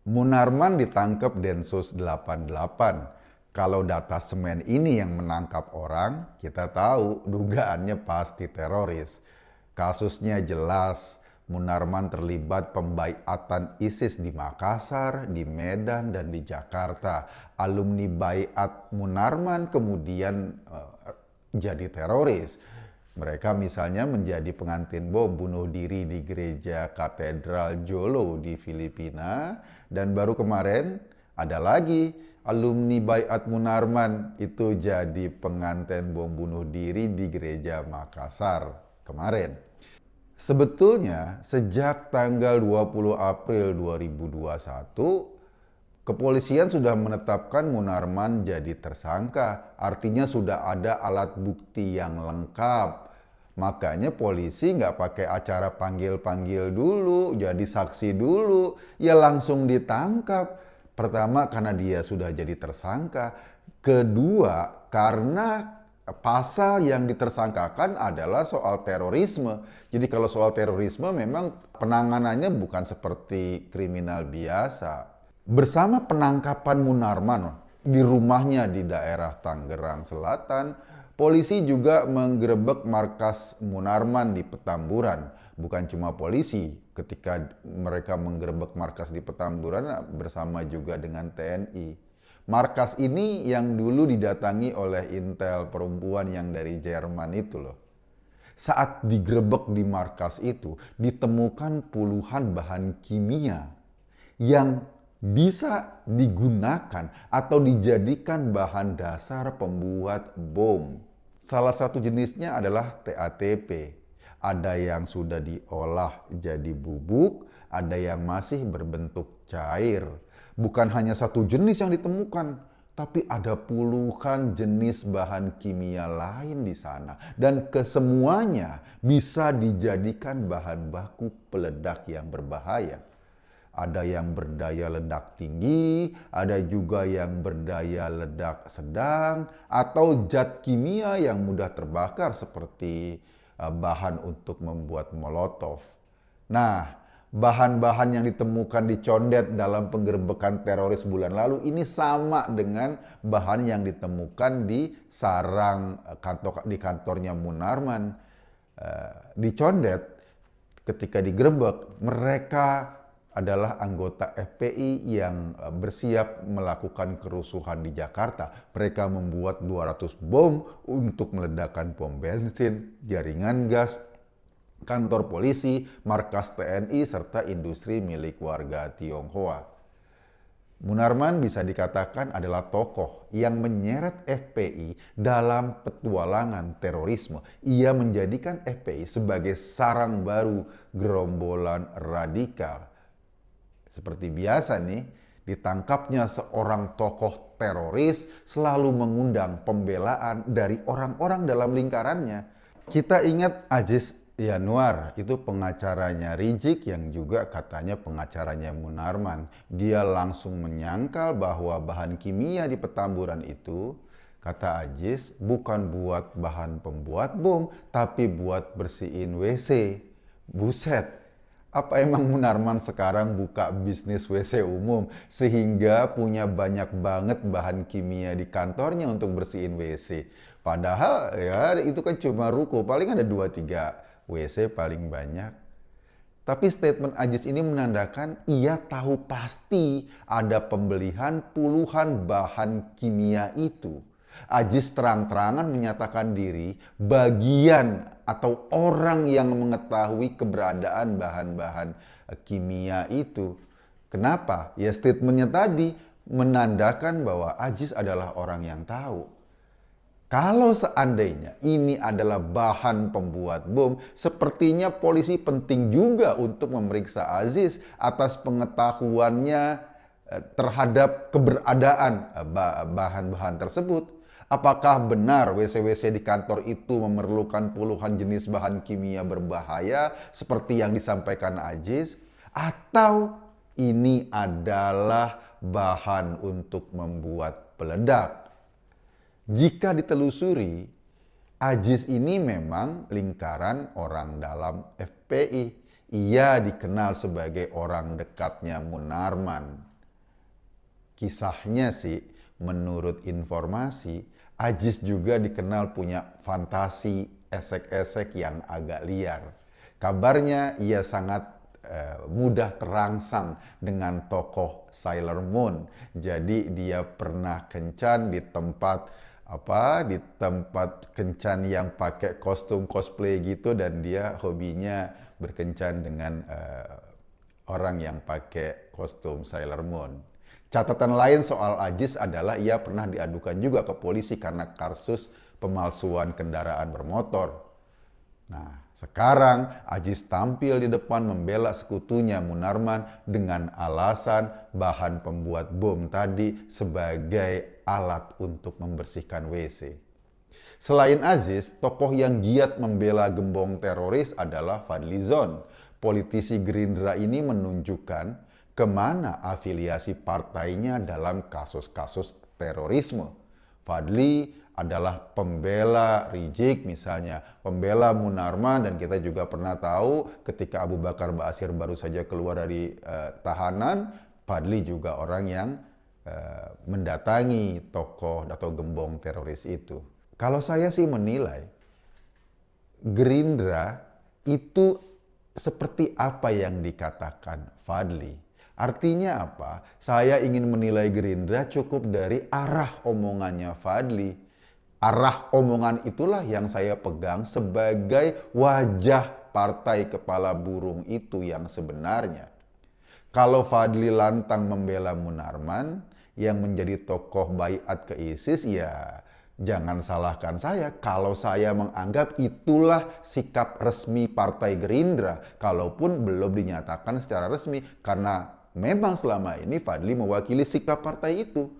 Munarman ditangkap Densus 88. Kalau data semen ini yang menangkap orang, kita tahu dugaannya pasti teroris. Kasusnya jelas, Munarman terlibat pembaiatan ISIS di Makassar, di Medan, dan di Jakarta. Alumni baiat Munarman kemudian jadi teroris. Mereka misalnya menjadi pengantin bom bunuh diri di gereja Katedral Jolo di Filipina. Dan baru kemarin ada lagi alumni Baiat Munarman itu jadi pengantin bom bunuh diri di gereja Makassar kemarin. Sebetulnya sejak tanggal 20 April 2021, kepolisian sudah menetapkan Munarman jadi tersangka, artinya sudah ada alat bukti yang lengkap. Makanya polisi nggak pakai acara panggil-panggil dulu, jadi saksi dulu, ya langsung ditangkap. Pertama karena dia sudah jadi tersangka, kedua karena pasal yang ditersangkakan adalah soal terorisme. Jadi kalau soal terorisme memang penanganannya bukan seperti kriminal biasa. Bersama penangkapan Munarman di rumahnya di daerah Tangerang Selatan, polisi juga menggerebek markas Munarman di Petamburan. Bukan cuma polisi, ketika mereka menggerebek markas di Petamburan bersama juga dengan TNI. Markas ini yang dulu didatangi oleh intel perempuan yang dari Jerman itu loh. Saat digerebek di markas itu, ditemukan puluhan bahan kimia yang bisa digunakan atau dijadikan bahan dasar pembuat bom. Salah satu jenisnya adalah TATP. Ada yang sudah diolah jadi bubuk, ada yang masih berbentuk cair. Bukan hanya satu jenis yang ditemukan, tapi ada puluhan jenis bahan kimia lain di sana. Dan kesemuanya bisa dijadikan bahan baku peledak yang berbahaya. Ada yang berdaya ledak tinggi, ada juga yang berdaya ledak sedang, atau zat kimia yang mudah terbakar seperti bahan untuk membuat molotov. Nah, bahan-bahan yang ditemukan di Condet dalam penggerbekan teroris bulan lalu ini sama dengan bahan yang ditemukan di sarang di kantornya Munarman. Di Condet, ketika digerebek, mereka adalah anggota FPI yang bersiap melakukan kerusuhan di Jakarta. Mereka membuat 200 bom untuk meledakkan pom bensin, jaringan gas, kantor polisi, markas TNI, serta industri milik warga Tionghoa. Munarman bisa dikatakan adalah tokoh yang menyeret FPI dalam petualangan terorisme. Ia menjadikan FPI sebagai sarang baru gerombolan radikal. Seperti biasa nih, ditangkapnya seorang tokoh teroris selalu mengundang pembelaan dari orang-orang dalam lingkarannya. Kita ingat Aziz Yanuar, itu pengacaranya Rizik yang juga katanya pengacaranya Munarman. Dia langsung menyangkal bahwa bahan kimia di Petamburan itu, kata Aziz, bukan buat bahan pembuat bom, tapi buat bersihin WC. Buset. Apa emang Munarman sekarang buka bisnis WC umum sehingga punya banyak banget bahan kimia di kantornya untuk bersihin WC? Padahal ya itu kan cuma ruko, paling ada 2-3 WC paling banyak. Tapi statement Aziz ini menandakan ia tahu pasti ada pembelian puluhan bahan kimia itu. Aziz terang-terangan menyatakan diri bagian atau orang yang mengetahui keberadaan bahan-bahan kimia itu. Kenapa? Ya statementnya tadi menandakan bahwa Aziz adalah orang yang tahu. Kalau seandainya ini adalah bahan pembuat bom, sepertinya polisi penting juga untuk memeriksa Aziz atas pengetahuannya terhadap keberadaan bahan-bahan tersebut. Apakah benar WC-WC di kantor itu memerlukan puluhan jenis bahan kimia berbahaya seperti yang disampaikan Aziz? Atau ini adalah bahan untuk membuat peledak? Jika ditelusuri, Aziz ini memang lingkaran orang dalam FPI. Ia dikenal sebagai orang dekatnya Munarman. Kisahnya sih, menurut informasi, Aziz juga dikenal punya fantasi esek-esek yang agak liar. Kabarnya ia sangat mudah terangsang dengan tokoh Sailor Moon. Jadi dia pernah kencan di tempat kencan yang pakai kostum cosplay gitu, dan dia hobinya berkencan dengan orang yang pakai kostum Sailor Moon. Catatan lain soal Aziz adalah ia pernah diadukan juga ke polisi karena kasus pemalsuan kendaraan bermotor. Nah, sekarang Aziz tampil di depan membela sekutunya Munarman dengan alasan bahan pembuat bom tadi sebagai alat untuk membersihkan WC. Selain Aziz, tokoh yang giat membela gembong teroris adalah Fadly Zon. Politisi Gerindra ini menunjukkan kemana afiliasi partainya dalam kasus-kasus terorisme. Fadly adalah pembela Rizik misalnya, pembela Munarman, dan kita juga pernah tahu ketika Abu Bakar Ba'asyir baru saja keluar dari tahanan, Fadly juga orang yang mendatangi tokoh atau gembong teroris itu. Kalau saya sih menilai Gerindra itu seperti apa yang dikatakan Fadly. Artinya apa? Saya ingin menilai Gerindra cukup dari arah omongannya Fadly. Arah omongan itulah yang saya pegang sebagai wajah partai kepala burung itu yang sebenarnya. Kalau Fadly lantang membela Munarman yang menjadi tokoh baiat ke ISIS, ya jangan salahkan saya kalau saya menganggap itulah sikap resmi Partai Gerindra, kalaupun belum dinyatakan secara resmi, karena memang selama ini Fadly mewakili sikap partai itu.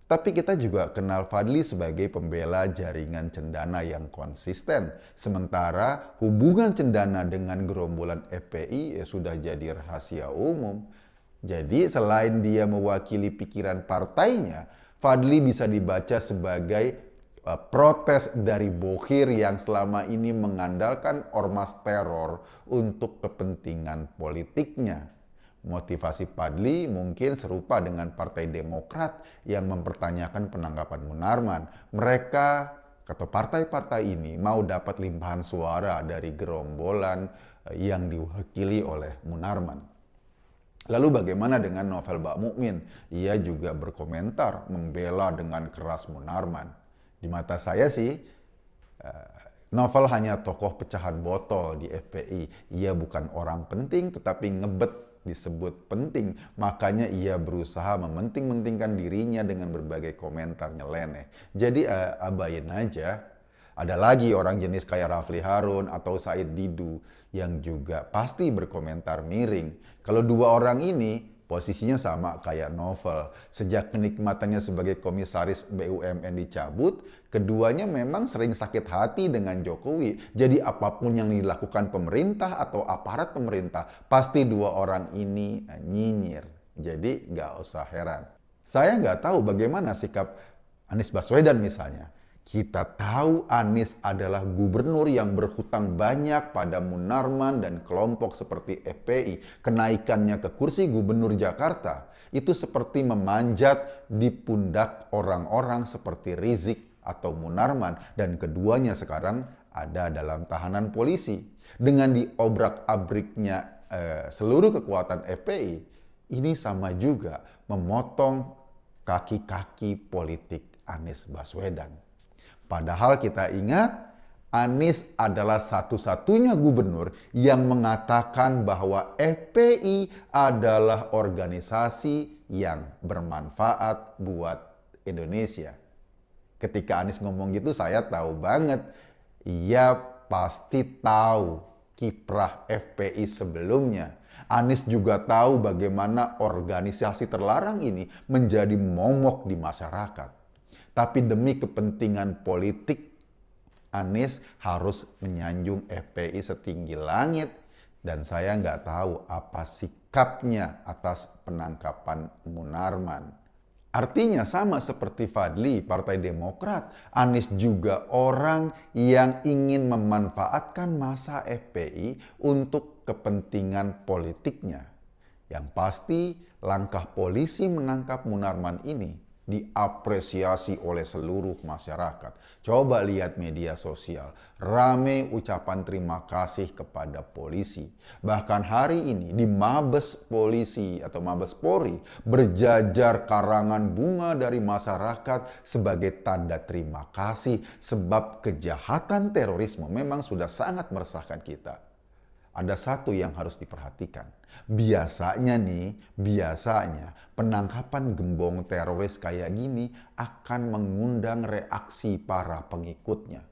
Tapi kita juga kenal Fadly sebagai pembela jaringan cendana yang konsisten. Sementara hubungan cendana dengan gerombolan FPI ya sudah jadi rahasia umum. Jadi selain dia mewakili pikiran partainya, Fadly bisa dibaca sebagai protes dari Bokir yang selama ini mengandalkan ormas teror untuk kepentingan politiknya. Motivasi Fadly mungkin serupa dengan Partai Demokrat yang mempertanyakan penangkapan Munarman. Mereka atau partai-partai ini mau dapat limpahan suara dari gerombolan yang diwakili oleh Munarman. Lalu bagaimana dengan Novel Bakmukmin? Ia juga berkomentar membela dengan keras Munarman. Di mata saya sih, Novel hanya tokoh pecahan botol di FPI. Ia bukan orang penting tetapi ngebet disebut penting. Makanya ia berusaha mementing-mentingkan dirinya dengan berbagai komentar nyeleneh. Jadi abain aja. Ada lagi orang jenis kayak Rafli Harun atau Said Didu yang juga pasti berkomentar miring. Kalau dua orang ini posisinya sama kayak Novel. Sejak kenikmatannya sebagai komisaris BUMN dicabut, keduanya memang sering sakit hati dengan Jokowi. Jadi apapun yang dilakukan pemerintah atau aparat pemerintah, pasti dua orang ini nyinyir. Jadi nggak usah heran. Saya nggak tahu bagaimana sikap Anies Baswedan misalnya. Kita tahu Anies adalah gubernur yang berhutang banyak pada Munarman dan kelompok seperti FPI. Kenaikannya ke kursi gubernur Jakarta itu seperti memanjat di pundak orang-orang seperti Rizik atau Munarman, dan keduanya sekarang ada dalam tahanan polisi. Dengan diobrak-abriknya seluruh kekuatan FPI, ini sama juga memotong kaki-kaki politik Anies Baswedan. Padahal kita ingat, Anies adalah satu-satunya gubernur yang mengatakan bahwa FPI adalah organisasi yang bermanfaat buat Indonesia. Ketika Anies ngomong gitu, saya tahu banget, ia pasti tahu kiprah FPI sebelumnya. Anies juga tahu bagaimana organisasi terlarang ini menjadi momok di masyarakat. Tapi demi kepentingan politik, Anies harus menyanjung FPI setinggi langit. Dan saya nggak tahu apa sikapnya atas penangkapan Munarman. Artinya sama seperti Fadly, Partai Demokrat, Anies juga orang yang ingin memanfaatkan masa FPI untuk kepentingan politiknya. Yang pasti, langkah polisi menangkap Munarman ini diapresiasi oleh seluruh masyarakat. Coba lihat media sosial, rame ucapan terima kasih kepada polisi. Bahkan hari ini di Mabes Polisi atau Mabes Polri berjajar karangan bunga dari masyarakat sebagai tanda terima kasih sebab kejahatan terorisme memang sudah sangat meresahkan kita. Ada satu yang harus diperhatikan. Biasanya penangkapan gembong teroris kayak gini akan mengundang reaksi para pengikutnya.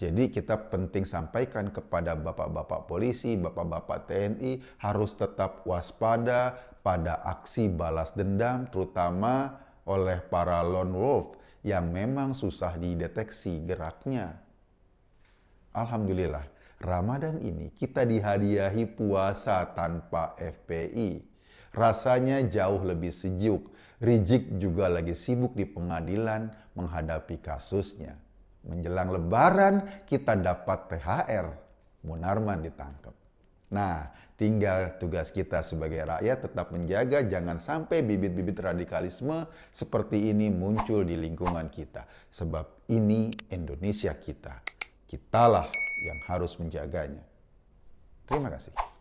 Jadi kita penting sampaikan kepada bapak-bapak polisi, bapak-bapak TNI harus tetap waspada pada aksi balas dendam terutama oleh para lone wolf yang memang susah dideteksi geraknya. Alhamdulillah, Ramadan ini kita dihadiahi puasa tanpa FPI. Rasanya jauh lebih sejuk. Rizik juga lagi sibuk di pengadilan menghadapi kasusnya. Menjelang Lebaran kita dapat THR. Munarman ditangkap. Nah, tinggal tugas kita sebagai rakyat tetap menjaga jangan sampai bibit-bibit radikalisme seperti ini muncul di lingkungan kita. Sebab ini Indonesia kita. Kitalah yang harus menjaganya. Terima kasih.